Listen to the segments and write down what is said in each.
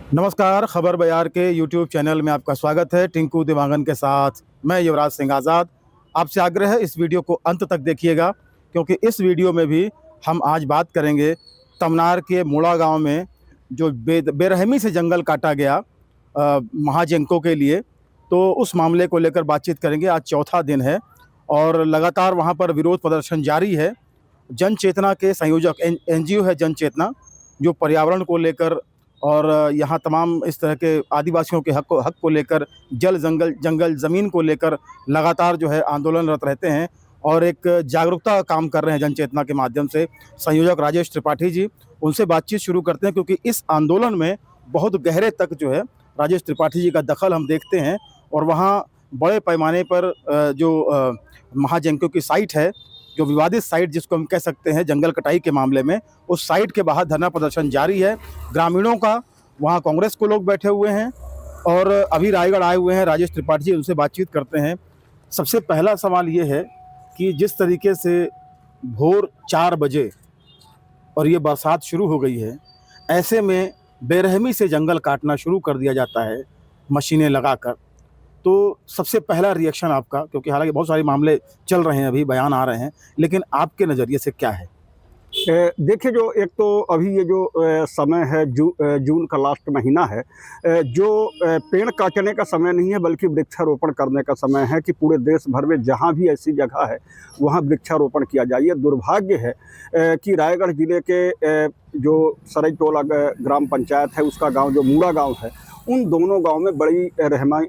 नमस्कार, खबर बयार के यूट्यूब चैनल में आपका स्वागत है। टिंकू दिवांगन के साथ मैं युवराज सिंह आज़ाद। आपसे आग्रह है इस वीडियो को अंत तक देखिएगा, क्योंकि इस वीडियो में भी हम आज बात करेंगे तमनार के मूड़ा गांव में जो बेरहमी से जंगल काटा गया महाजेंको के लिए, तो उस मामले को लेकर बातचीत करेंगे। आज चौथा दिन है और लगातार वहाँ पर विरोध प्रदर्शन जारी है। जन चेतना के संयोजक एनजीओ है जन चेतना, जो पर्यावरण को लेकर और यहाँ तमाम इस तरह के आदिवासियों के हक को लेकर, जंगल ज़मीन को लेकर लगातार जो है आंदोलनरत रहते हैं और एक जागरूकता का काम कर रहे हैं जन चेतना के माध्यम से। संयोजक राजेश त्रिपाठी जी, उनसे बातचीत शुरू करते हैं, क्योंकि इस आंदोलन में बहुत गहरे तक जो है राजेश त्रिपाठी जी का दखल हम देखते हैं। और वहाँ बड़े पैमाने पर जो महाजेंको की साइट है, जो विवादित साइट जिसको हम कह सकते हैं जंगल कटाई के मामले में, उस साइट के बाहर धरना प्रदर्शन जारी है ग्रामीणों का। वहाँ कांग्रेस को लोग बैठे हुए हैं और अभी रायगढ़ आए हुए हैं राजेश त्रिपाठी जी, उनसे बातचीत करते हैं। सबसे पहला सवाल ये है कि जिस तरीके से भोर 4 बजे और ये बरसात शुरू हो गई है, ऐसे में बेरहमी से जंगल काटना शुरू कर दिया जाता है मशीनें लगाकर, तो सबसे पहला रिएक्शन आपका, क्योंकि हालांकि बहुत सारे मामले चल रहे हैं, अभी बयान आ रहे हैं, लेकिन आपके नज़रिए से क्या है? देखिए, जो एक तो अभी ये जो समय है, जून का लास्ट महीना है, जो पेड़ काटने का समय नहीं है बल्कि वृक्षारोपण करने का समय है कि पूरे देश भर में जहाँ भी ऐसी जगह है वहाँ वृक्षारोपण किया जाए। ये दुर्भाग्य है कि रायगढ़ जिले के जो सरईटोला ग्राम पंचायत है, उसका गांव जो मूड़ा गांव है, उन दोनों गांव में बड़ी रहमाई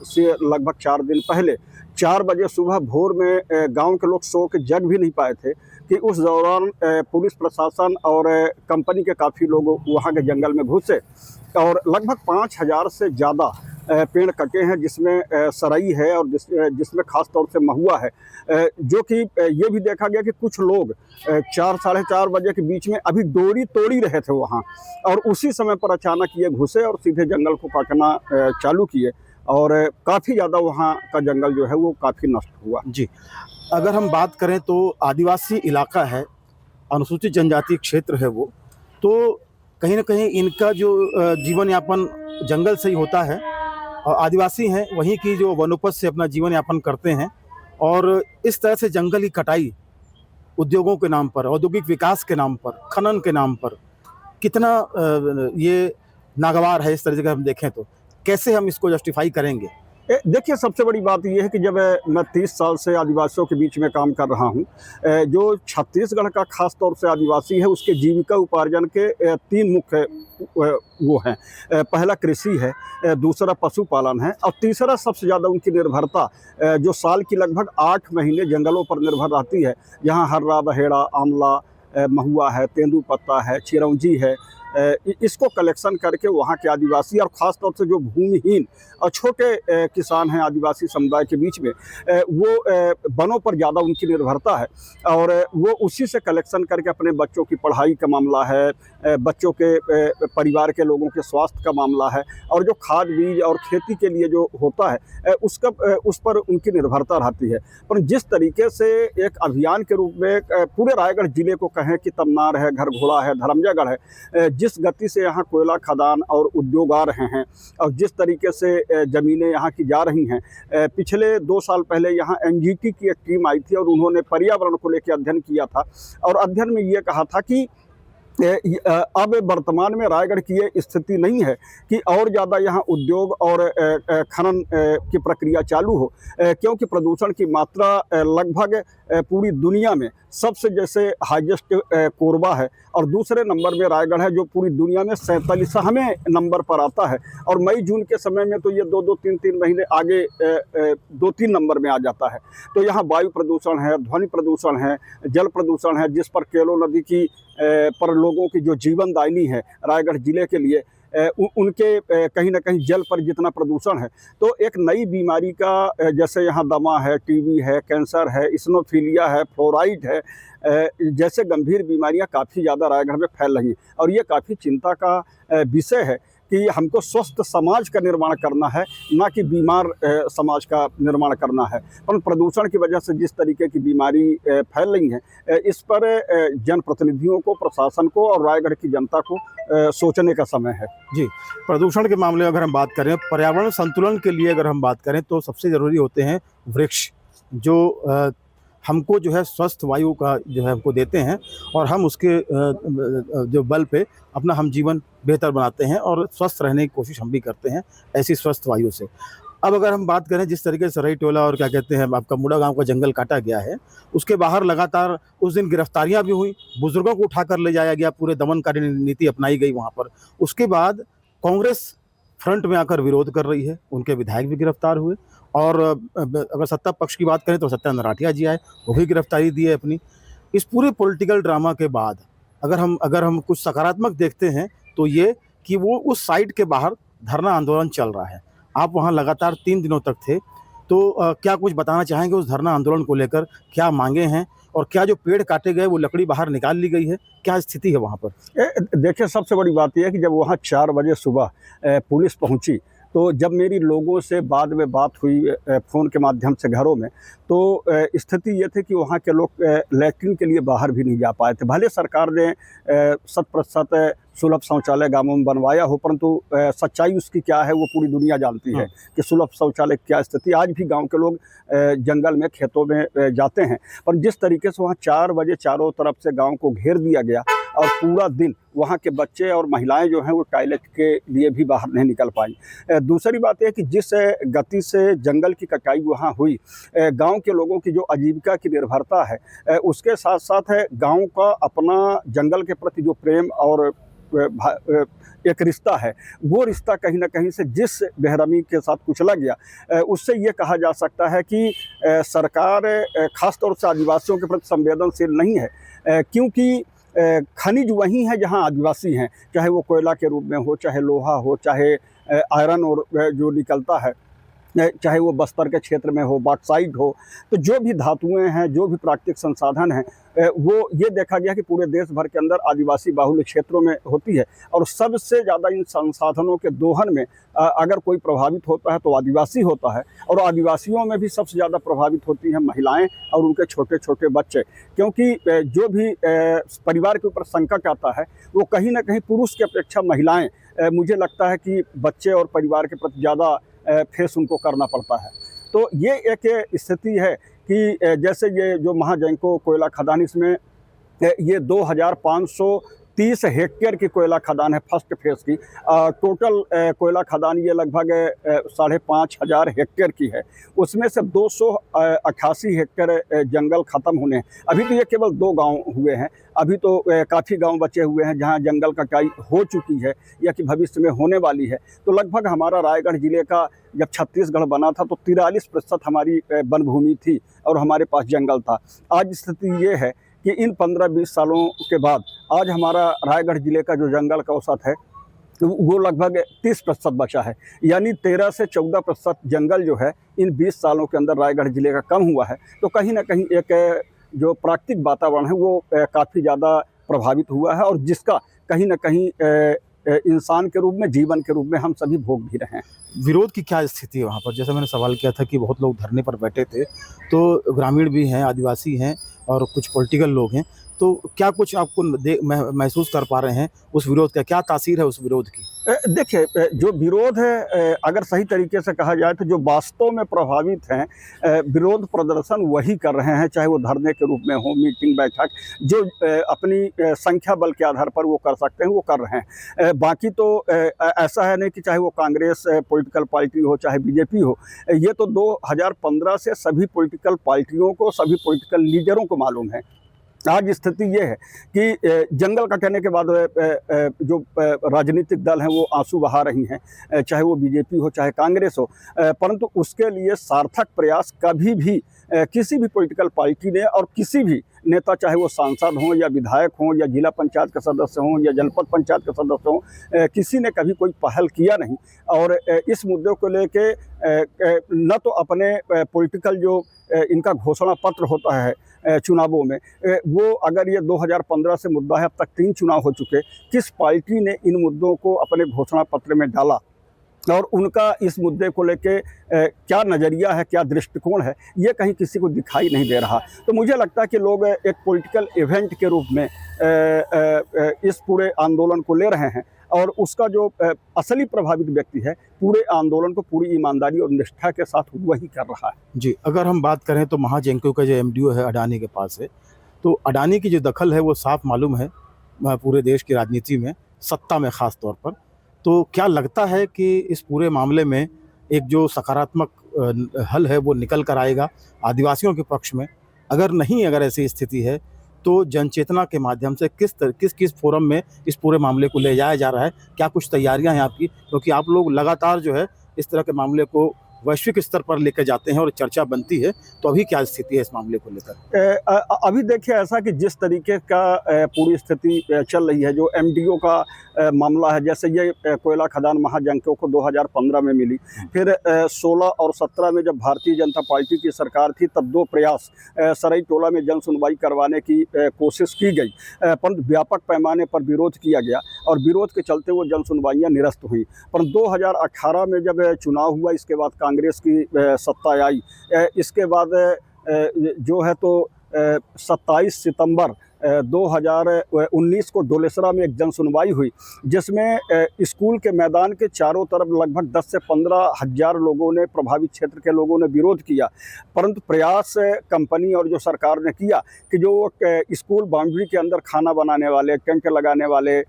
से लगभग 4 दिन पहले 4 बजे सुबह भोर में गांव के लोग सो के जग भी नहीं पाए थे कि उस दौरान पुलिस प्रशासन और कंपनी के काफ़ी लोग वहां के जंगल में घुसे और लगभग 5000 से ज़्यादा पेड़ कटे हैं, जिसमें सरई है और जिसमें ख़ास तौर से महुआ है। जो कि ये भी देखा गया कि कुछ लोग 4 साढ़े 4 बजे के बीच में अभी डोरी तोड़ी रहे थे वहाँ, और उसी समय पर अचानक ये घुसे और सीधे जंगल को काटना चालू किए और काफ़ी ज़्यादा वहाँ का जंगल जो है वो काफ़ी नष्ट हुआ। जी, अगर हम बात करें तो आदिवासी इलाका है, अनुसूचित जनजाति क्षेत्र है वो, तो कहीं ना कहीं इनका जो जीवन यापन जंगल से ही होता है और आदिवासी हैं वहीं की जो वनोपज से अपना जीवन यापन करते हैं। और इस तरह से जंगल की कटाई उद्योगों के नाम पर, औद्योगिक विकास के नाम पर, खनन के नाम पर कितना ये नागवार है। इस तरह से हम देखें तो कैसे हम इसको जस्टिफाई करेंगे? देखिए, सबसे बड़ी बात यह है कि जब मैं 30 साल से आदिवासियों के बीच में काम कर रहा हूं, जो छत्तीसगढ़ का खास तौर से आदिवासी है, उसके जीविका उपार्जन के 3 मुख्य वो हैं। पहला कृषि है, दूसरा पशुपालन है और तीसरा सबसे ज़्यादा उनकी निर्भरता जो साल की लगभग 8 महीने जंगलों पर निर्भर रहती है। यहाँ हर्रा, बहेड़ा, आंवला, महुआ है, तेंदुपत्ता है, चिरौंजी है, इसको कलेक्शन करके वहाँ के आदिवासी और ख़ास तौर से जो भूमिहीन और छोटे किसान हैं आदिवासी समुदाय के बीच में, वो वनों पर ज़्यादा उनकी निर्भरता है और वो उसी से कलेक्शन करके अपने बच्चों की पढ़ाई का मामला है, बच्चों के परिवार के लोगों के स्वास्थ्य का मामला है और जो खाद बीज और खेती के लिए जो होता है उस पर उनकी निर्भरता रहती है। पर जिस तरीके से एक अभियान के रूप में पूरे रायगढ़ जिले को कहें कि तमनार है, घरघोड़ा है, धर्मजयगढ़ है, जिस गति से यहाँ कोयला खदान और उद्योग आ रहे हैं और जिस तरीके से ज़मीनें यहाँ की जा रही हैं, पिछले 2 साल पहले यहाँ एनजीटी की एक टीम आई थी और उन्होंने पर्यावरण को लेकर अध्ययन किया था और अध्ययन में ये कहा था कि अब वर्तमान में रायगढ़ की ये स्थिति नहीं है कि और ज़्यादा यहाँ उद्योग और खनन की प्रक्रिया चालू हो, क्योंकि प्रदूषण की मात्रा लगभग पूरी दुनिया में सबसे जैसे हाईएस्ट कोरबा है और दूसरे नंबर में रायगढ़ है, जो पूरी दुनिया में 47वें नंबर पर आता है और मई जून के समय में तो ये 2-2, 3-3 महीने आगे 2-3 नंबर में आ जाता है। तो यहाँ वायु प्रदूषण है, ध्वनि प्रदूषण है, जल प्रदूषण है, जिस पर केलो नदी की पर लोगों की जो जीवनदायिनी है रायगढ़ जिले के लिए, उनके कहीं ना कहीं जल पर जितना प्रदूषण है, तो एक नई बीमारी का जैसे यहाँ दमा है, टीबी है, कैंसर है, इस्नोफीलिया है, फ्लोराइड है, जैसे गंभीर बीमारियाँ काफ़ी ज़्यादा रायगढ़ में फैल रही हैं और ये काफ़ी चिंता का विषय है कि हमको स्वस्थ समाज का निर्माण करना है, ना कि बीमार समाज का निर्माण करना है। पर प्रदूषण की वजह से जिस तरीके की बीमारी फैल रही है, इस पर जनप्रतिनिधियों को, प्रशासन को और रायगढ़ की जनता को सोचने का समय है। जी, प्रदूषण के मामले में अगर हम बात करें, पर्यावरण संतुलन के लिए अगर हम बात करें तो सबसे ज़रूरी होते हैं वृक्ष, जो हमको जो है स्वस्थ वायु का जो है हमको देते हैं, और हम उसके जो बल पे अपना हम जीवन बेहतर बनाते हैं और स्वस्थ रहने की कोशिश हम भी करते हैं ऐसी स्वस्थ वायु से। अब अगर हम बात करें जिस तरीके से सरई टोला और क्या कहते हैं आपका मुड़ा गाँव का जंगल काटा गया है, उसके बाहर लगातार उस दिन गिरफ्तारियाँ भी हुई, बुजुर्गों को उठाकर ले जाया गया, पूरे दमनकारी नीति अपनाई गई वहाँ पर। उसके बाद कांग्रेस फ्रंट में आकर विरोध कर रही है, उनके विधायक भी गिरफ्तार हुए, और अगर सत्ता पक्ष की बात करें तो सत्यानंद राठिया जी आए, वो भी गिरफ्तारी दिए अपनी। इस पूरे पॉलिटिकल ड्रामा के बाद अगर हम कुछ सकारात्मक देखते हैं तो ये कि वो उस साइट के बाहर धरना आंदोलन चल रहा है। आप वहाँ लगातार 3 दिनों तक थे, तो क्या कुछ बताना चाहेंगे उस धरना आंदोलन को लेकर? क्या मांगे हैं, और क्या जो पेड़ काटे गए वो लकड़ी बाहर निकाल ली गई है? क्या स्थिति है वहाँ पर? देखिए, सबसे बड़ी बात यह है कि जब वहाँ 4 बजे सुबह पुलिस पहुँची, तो जब मेरी लोगों से बाद में बात हुई फ़ोन के माध्यम से घरों में, तो स्थिति ये थी कि वहाँ के लोग लैट्रिन के लिए बाहर भी नहीं जा पाए थे। भले सरकार ने 100% सुलभ शौचालय गाँवों में बनवाया हो, परंतु सच्चाई उसकी क्या है वो पूरी दुनिया जानती है कि सुलभ शौचालय क्या स्थिति। आज भी गांव के लोग जंगल में, खेतों में जाते हैं, पर जिस तरीके से वहाँ 4 बजे चारों तरफ से गांव को घेर दिया गया और पूरा दिन वहाँ के बच्चे और महिलाएं जो हैं वो टॉयलेट के लिए भी बाहर नहीं निकल पाई। दूसरी बात यह कि जिस गति से जंगल की कटाई वहाँ हुई, गांव के लोगों की जो आजीविका की निर्भरता है, उसके साथ साथ है गांव का अपना जंगल के प्रति जो प्रेम और एक रिश्ता है, वो रिश्ता कहीं ना कहीं से जिस बेरहमी के साथ कुचला गया, उससे ये कहा जा सकता है कि सरकार खासतौर से आदिवासियों के प्रति संवेदनशील नहीं है, क्योंकि खनिज वही है जहाँ आदिवासी हैं, चाहे वो कोयला के रूप में हो, चाहे लोहा हो, चाहे आयरन और जो निकलता है, चाहे वो बस्तर के क्षेत्र में हो, बॉक्साइट हो, तो जो भी धातुएं हैं, जो भी प्राकृतिक संसाधन हैं, वो ये देखा गया कि पूरे देश भर के अंदर आदिवासी बाहुल्य क्षेत्रों में होती है। और सबसे ज़्यादा इन संसाधनों के दोहन में अगर कोई प्रभावित होता है तो आदिवासी होता है, और आदिवासियों में भी सबसे ज़्यादा प्रभावित होती हैं महिलाएं और उनके छोटे छोटे बच्चे, क्योंकि जो भी परिवार के ऊपर संकट आता है वो कहीं ना कहीं पुरुष की अपेक्षा महिलाएँ, मुझे लगता है कि बच्चे और परिवार के प्रति ज़्यादा फेस उनको करना पड़ता है। तो ये एक स्थिति है कि जैसे ये जो महाजैंको कोयला खदान, इसमें ये 2530 हेक्टेयर की कोयला खदान है फर्स्ट फेज़ की। टोटल कोयला खदान ये लगभग 5500 हेक्टेयर की है। उसमें से 288 हेक्टेयर जंगल ख़त्म होने हैं। अभी तो ये केवल 2 गांव हुए हैं, अभी तो काफ़ी गांव बचे हुए हैं जहां जंगल कटाई हो चुकी है या कि भविष्य में होने वाली है। तो लगभग हमारा रायगढ़ ज़िले का जब छत्तीसगढ़ बना था तो 43% हमारी वन भूमि थी और हमारे पास जंगल था। आज स्थिति ये है कि इन 15-20 सालों के बाद आज हमारा रायगढ़ ज़िले का जो जंगल का औसत है वो लगभग 30% बचा है, यानी 13 से 14% जंगल जो है इन 20 सालों के अंदर रायगढ़ ज़िले का कम हुआ है। तो कहीं ना कहीं एक जो प्राकृतिक वातावरण है वो काफ़ी ज़्यादा प्रभावित हुआ है, और जिसका कहीं ना कहीं इंसान के रूप में, जीवन के रूप में हम सभी भोग भी रहे हैं। विरोध की क्या स्थिति है वहाँ पर? जैसे मैंने सवाल किया था कि बहुत लोग धरने पर बैठे थे, तो ग्रामीण भी हैं, आदिवासी हैं और कुछ पॉलिटिकल लोग हैं, तो क्या कुछ आपको महसूस कर पा रहे हैं उस विरोध का? क्या तासीर है उस विरोध की? देखिए, जो विरोध है, अगर सही तरीके से कहा जाए तो जो वास्तव में प्रभावित हैं, विरोध प्रदर्शन वही कर रहे हैं, चाहे वो धरने के रूप में हो, मीटिंग बैठक, जो अपनी संख्या बल के आधार पर वो कर सकते हैं वो कर रहे हैं। बाकी तो ऐसा है नहीं कि चाहे वो कांग्रेस पॉलिटिकल पार्टी हो, चाहे बीजेपी हो, ये तो 2015 से सभी पॉलिटिकल पार्टियों को, सभी पॉलिटिकल लीडरों को मालूम है। आज स्थिति ये है कि जंगल कटने के बाद जो राजनीतिक दल हैं वो आंसू बहा रही हैं, चाहे वो बीजेपी हो, चाहे कांग्रेस हो, परंतु उसके लिए सार्थक प्रयास कभी भी किसी भी पॉलिटिकल पार्टी ने और किसी भी नेता, चाहे वो सांसद हों या विधायक हों या जिला पंचायत के सदस्य हों या जनपद पंचायत के सदस्य हों, किसी ने कभी कोई पहल किया नहीं। और इस मुद्दे को लेके न तो अपने पॉलिटिकल जो इनका घोषणा पत्र होता है चुनावों में, वो अगर ये 2015 से मुद्दा है, अब तक 3 चुनाव हो चुके, किस पार्टी ने इन मुद्दों को अपने घोषणा पत्र में डाला और उनका इस मुद्दे को लेके क्या नज़रिया है, क्या दृष्टिकोण है, ये कहीं किसी को दिखाई नहीं दे रहा। तो मुझे लगता है कि लोग एक पॉलिटिकल इवेंट के रूप में इस पूरे आंदोलन को ले रहे हैं और उसका जो असली प्रभावित व्यक्ति है, पूरे आंदोलन को पूरी ईमानदारी और निष्ठा के साथ वही कर रहा है। जी, अगर हम बात करें तो महाजेंको का जो एमडीओ है अडानी के पास है, तो अडानी की जो दखल है वो साफ मालूम है पूरे देश की राजनीति में, सत्ता में ख़ास तौर पर। तो क्या लगता है कि इस पूरे मामले में एक जो सकारात्मक हल है वो निकल कर आएगा आदिवासियों के पक्ष में? अगर ऐसी स्थिति है तो जनचेतना के माध्यम से किस फोरम में इस पूरे मामले को ले जाया जा रहा है? क्या कुछ तैयारियां हैं आपकी? क्योंकि आप लोग लगातार जो है इस तरह के मामले को वैश्विक स्तर पर लेकर जाते हैं और चर्चा बनती है, तो अभी क्या स्थिति है इस मामले को लेकर? अभी देखिए, ऐसा कि जिस तरीके का पूरी स्थिति चल रही है, जो एमडीओ का मामला है, जैसे ये कोयला खदान महाजेंको को 2015 में मिली, फिर 16 और 17 में जब भारतीय जनता पार्टी की सरकार थी, तब 2 प्रयास सराई टोला में जन सुनवाई करवाने की कोशिश की गई, परंतु व्यापक पैमाने पर विरोध किया गया और विरोध के चलते वो जन सुनवाइयाँ निरस्त हुई। पर 2018 में जब चुनाव हुआ, इसके बाद कांग्रेस की सत्ता आई, इसके बाद जो है तो 27 सितंबर 2019 को डोलेसरा में एक जन सुनवाई हुई, जिसमें स्कूल के मैदान के चारों तरफ लगभग 10 से 15 हज़ार लोगों ने, प्रभावित क्षेत्र के लोगों ने विरोध किया। परंतु प्रयास कंपनी और जो सरकार ने किया कि जो स्कूल बाउंड्री के अंदर खाना बनाने वाले, टेंट लगाने वाले,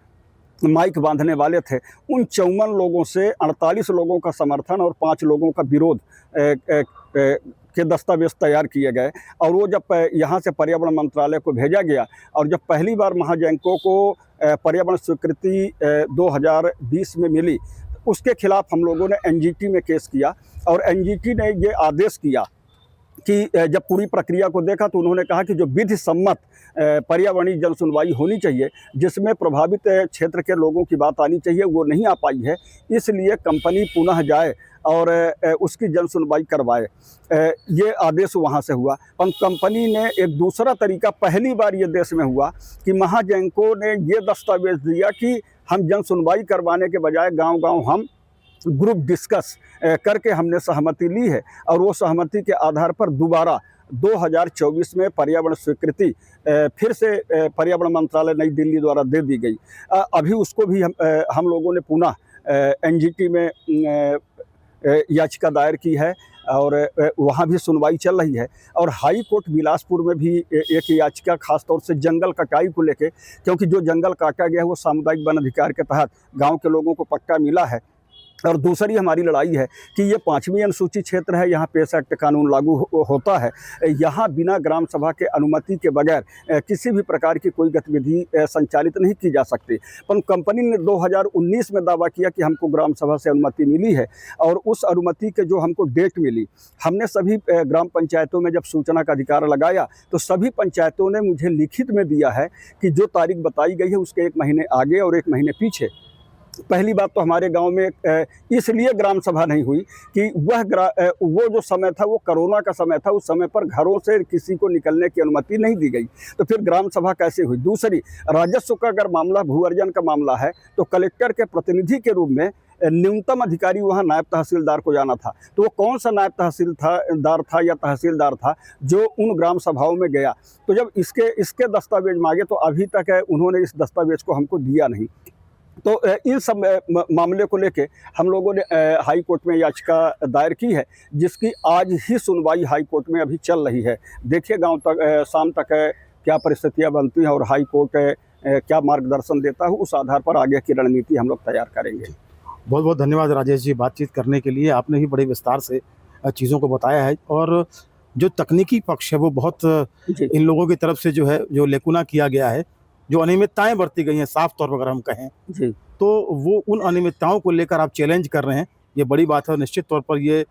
माइक बांधने वाले थे, उन 54 लोगों से 48 लोगों का समर्थन और 5 लोगों का विरोध के दस्तावेज तैयार किए गए। और वो जब यहाँ से पर्यावरण मंत्रालय को भेजा गया और जब पहली बार महाजेंको को पर्यावरण स्वीकृति 2020 में मिली, उसके खिलाफ हम लोगों ने एनजीटी में केस किया और एनजीटी ने ये आदेश किया कि जब पूरी प्रक्रिया को देखा तो उन्होंने कहा कि जो विधि सम्मत पर्यावरणीय जन सुनवाई होनी चाहिए, जिसमें प्रभावित क्षेत्र के लोगों की बात आनी चाहिए, वो नहीं आ पाई है। इसलिए कंपनी पुनः जाए और उसकी जन सुनवाई करवाए, ये आदेश वहाँ से हुआ। पर कंपनी ने एक दूसरा तरीका, पहली बार ये देश में हुआ कि महाजेंको ने ये दस्तावेज दिया कि हम जन सुनवाई करवाने के बजाय गांव-गांव हम ग्रुप डिस्कस करके हमने सहमति ली है और वो सहमति के आधार पर दोबारा 2024 में पर्यावरण स्वीकृति फिर से पर्यावरण मंत्रालय नई दिल्ली द्वारा दे दी गई। अभी उसको भी हम लोगों ने पुनः एनजीटी में याचिका दायर की है और वहाँ भी सुनवाई चल रही है। और हाई कोर्ट बिलासपुर में भी एक याचिका खास तौर से जंगल कटाई को लेके, क्योंकि जो जंगल काटा गया है वो सामुदायिक वन अधिकार के तहत गांव के लोगों को पट्टा मिला है। और दूसरी हमारी लड़ाई है कि ये 5वीं अनुसूची क्षेत्र है, यहाँ पेश एक्ट कानून लागू होता है। यहाँ बिना ग्राम सभा के अनुमति के बगैर किसी भी प्रकार की कोई गतिविधि संचालित नहीं की जा सकती। पर कंपनी ने 2019 में दावा किया कि हमको ग्राम सभा से अनुमति मिली है और उस अनुमति के जो हमको डेट मिली, हमने सभी ग्राम पंचायतों में जब सूचना का अधिकार लगाया तो सभी पंचायतों ने मुझे लिखित में दिया है कि जो तारीख बताई गई है उसके 1 महीने आगे और 1 महीने पीछे। पहली बात तो हमारे गांव में इसलिए ग्राम सभा नहीं हुई कि वो जो समय था वो कोरोना का समय था, उस समय पर घरों से किसी को निकलने की अनुमति नहीं दी गई, तो फिर ग्राम सभा कैसे हुई। दूसरी, राजस्व का अगर मामला, भू अर्जन का मामला है तो कलेक्टर के प्रतिनिधि के रूप में न्यूनतम अधिकारी वहाँ नायब तहसीलदार को जाना था। तो वो कौन सा नायब तहसीलदार था या तहसीलदार था जो उन ग्राम सभाओं में गया। तो जब इसके दस्तावेज मांगे तो अभी तक उन्होंने इस दस्तावेज को हमको दिया नहीं। तो इन सब मामले को लेके हम लोगों ने हाई कोर्ट में याचिका दायर की है, जिसकी आज ही सुनवाई हाई कोर्ट में अभी चल रही है। देखिए गांव तक शाम तक क्या परिस्थितियां बनती हैं और हाई कोर्ट क्या मार्गदर्शन देता है, उस आधार पर आगे की रणनीति हम लोग तैयार करेंगे। बहुत बहुत धन्यवाद राजेश जी, बातचीत करने के लिए। आपने भी बड़े विस्तार से चीज़ों को बताया है और जो तकनीकी पक्ष है वो बहुत इन लोगों की तरफ से जो है, जो लेकुना किया गया है, जो अनियमितताएं बरती गई हैं, साफ तौर पर अगर हम कहें जी, तो वो उन अनियमितताओं को लेकर आप चैलेंज कर रहे हैं, ये बड़ी बात है। निश्चित तौर पर ये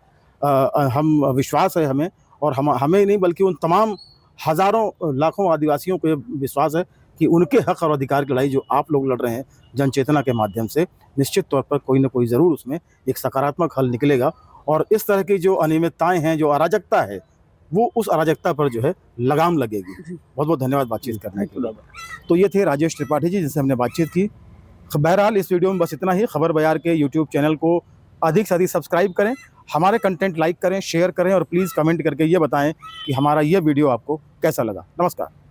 हम विश्वास है हमें, और हमें नहीं बल्कि उन तमाम हज़ारों लाखों आदिवासियों को ये विश्वास है कि उनके हक और अधिकार की लड़ाई जो आप लोग लड़ रहे हैं जन चेतना के माध्यम से, निश्चित तौर पर कोई ना कोई ज़रूर उसमें एक सकारात्मक हल निकलेगा। और इस तरह की जो अनियमितताएँ हैं, जो अराजकता है, वो उस अराजकता पर जो है लगाम लगेगी। बहुत बहुत धन्यवाद बातचीत करने के लिए। तो ये थे राजेश त्रिपाठी जी, जिनसे हमने बातचीत की। बहरहाल इस वीडियो में बस इतना ही। खबर बयार के यूट्यूब चैनल को अधिक से अधिक सब्सक्राइब करें, हमारे कंटेंट लाइक करें, शेयर करें और प्लीज़ कमेंट करके ये बताएं कि हमारा ये वीडियो आपको कैसा लगा। नमस्कार।